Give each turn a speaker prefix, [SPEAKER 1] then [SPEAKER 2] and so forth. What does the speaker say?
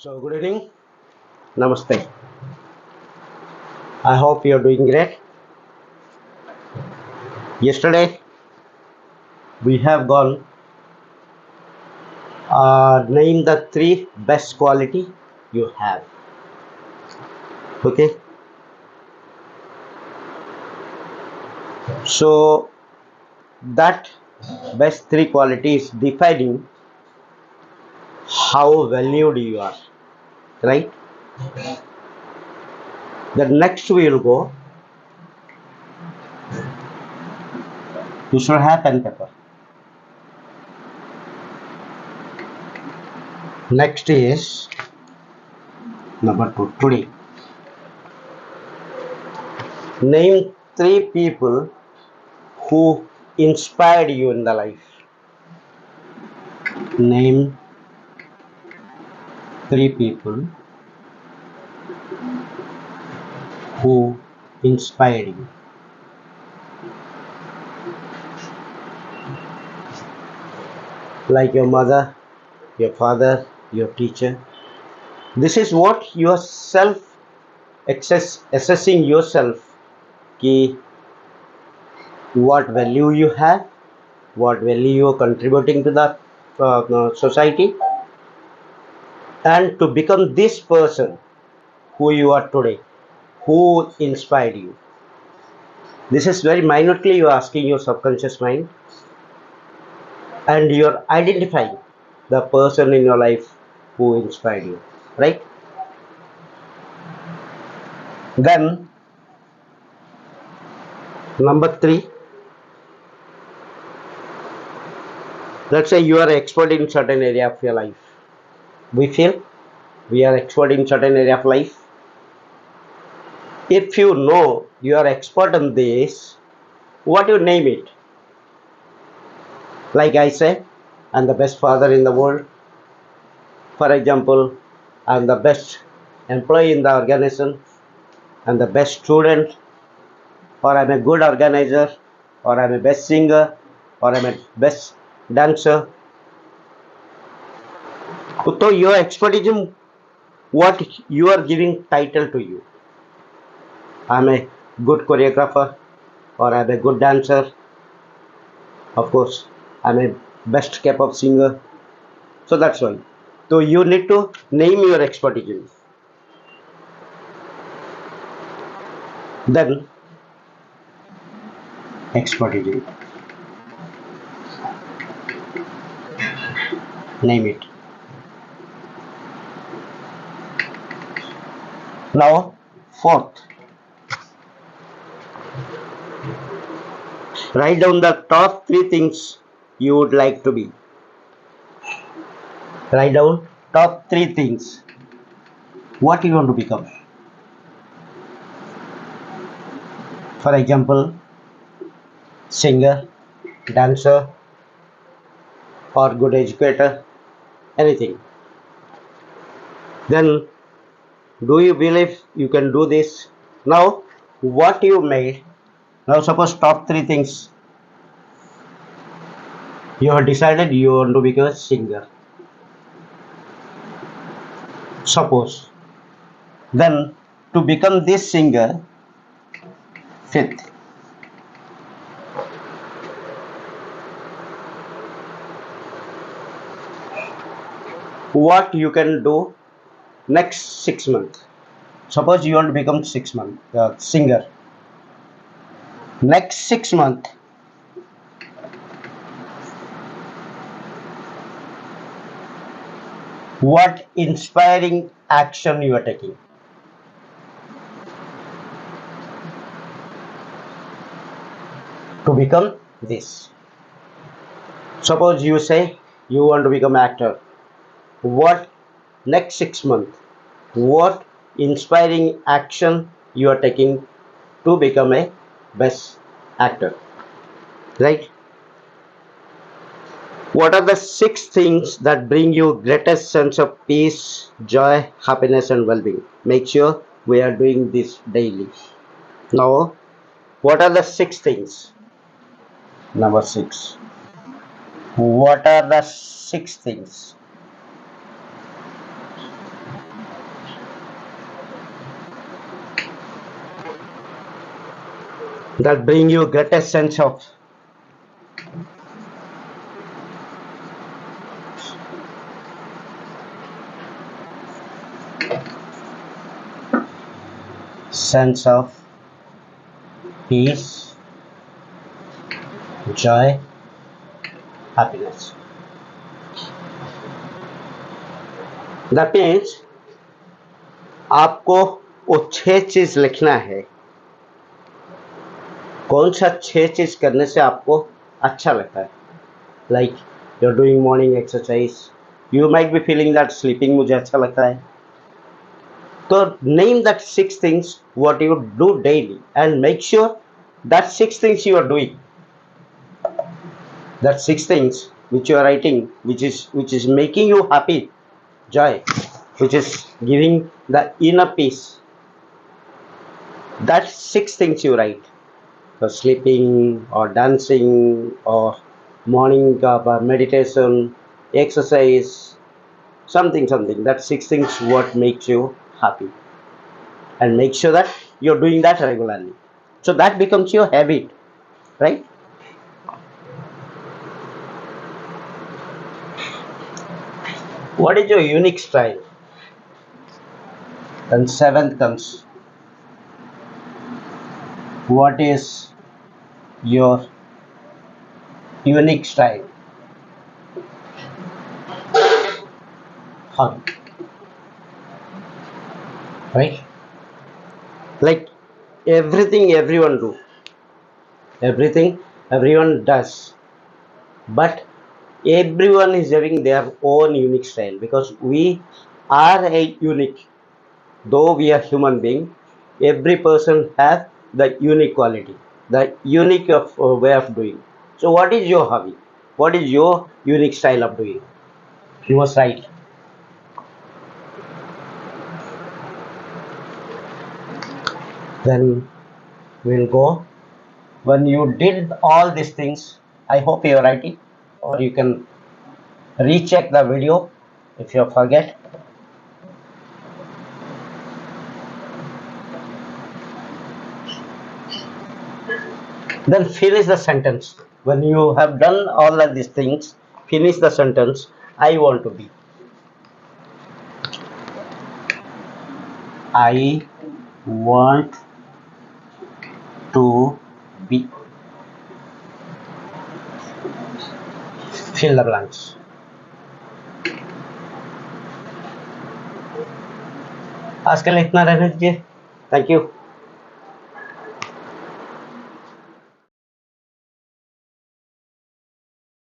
[SPEAKER 1] So, good evening. Namaste. I hope you're doing great. Yesterday, we have gone name the three best quality you have. Okay. So, that best three qualities defining how valued you are. Right. The next we will go. You should have pen paper. Next is number two. Today, name three people who inspired you in the life. Name three people who inspired you. Like your mother, your father, your teacher. This is what you are assessing yourself. Ki what value you have, what value you are contributing to the society, and to become this person who you are today, who inspired you. This is very minutely you are asking your subconscious mind, and you are identifying the person in your life who inspired you, right? Then number three, let's say you are expert in certain area of your life. We feel we are expert in certain area of life. If you know you are expert in this, what you name it? Like I say, I'm the best father in the world. For example, I'm the best employee in the organization. I'm the best student, or I'm a good organizer, or I'm a best singer, or I'm a best dancer. So your expertise in what you are giving title to you. I'm a good choreographer, or I'm a good dancer. Of course, I'm a best K-pop singer. So that's why. So you need to name your expertise. Then expertise. Name it. Now, fourth, write down the top three things you would like to be. Write down top three things. What you want to become. For example, singer, dancer, or good educator, anything. Then, do you believe you can do this? Now, what you made. Now, suppose top three things you have decided you want to become a singer. Suppose. Then, to become this singer, fifth, what you can do next 6 months. Suppose you want to become 6 month singer. Next 6 months, what inspiring action you are taking to become this. Suppose you say you want to become actor. What next 6 months? What inspiring action you are taking to become a best actor? Right? What are the six things that bring you greatest sense of peace, joy, happiness, and well-being? Make sure we are doing this daily. Now, what are the six things? Number six. What are the six things? that bring you greatest sense of sense of peace, joy, happiness. That means आपको वो 6 चीज लिखना है, कौन सा 6 चीज करने से आपको अच्छा लगता है. Like you're doing morning exercise, you might be feeling that sleeping मुझे अच्छा लगता है. So name that 6 things what you do daily and make sure that 6 things you are doing, that 6 things which you are writing, which is making you happy, joy, which is giving the inner peace. That 6 things you write. So sleeping or dancing or morning meditation, exercise, something. That 6 things what makes you happy, and make sure that you're doing that regularly. So that becomes your habit, right? What is your unique style? And seventh comes, what is your unique style? Hug, right? Like everything everyone do, everything everyone does, but everyone is having their own unique style, because we are a unique. Though we are human being, every person has the unique quality, the unique way of doing. So what is your hobby? What is your unique style of doing? You was right. Then we'll go. When you did all these things, I hope you're writing, or you can recheck the video if you forget. Then finish the sentence. When you have done all of these things, finish the sentence. I want to be. I want to be. Fill the blanks. आज के लिए इतना रहने दीजिए. Thank you.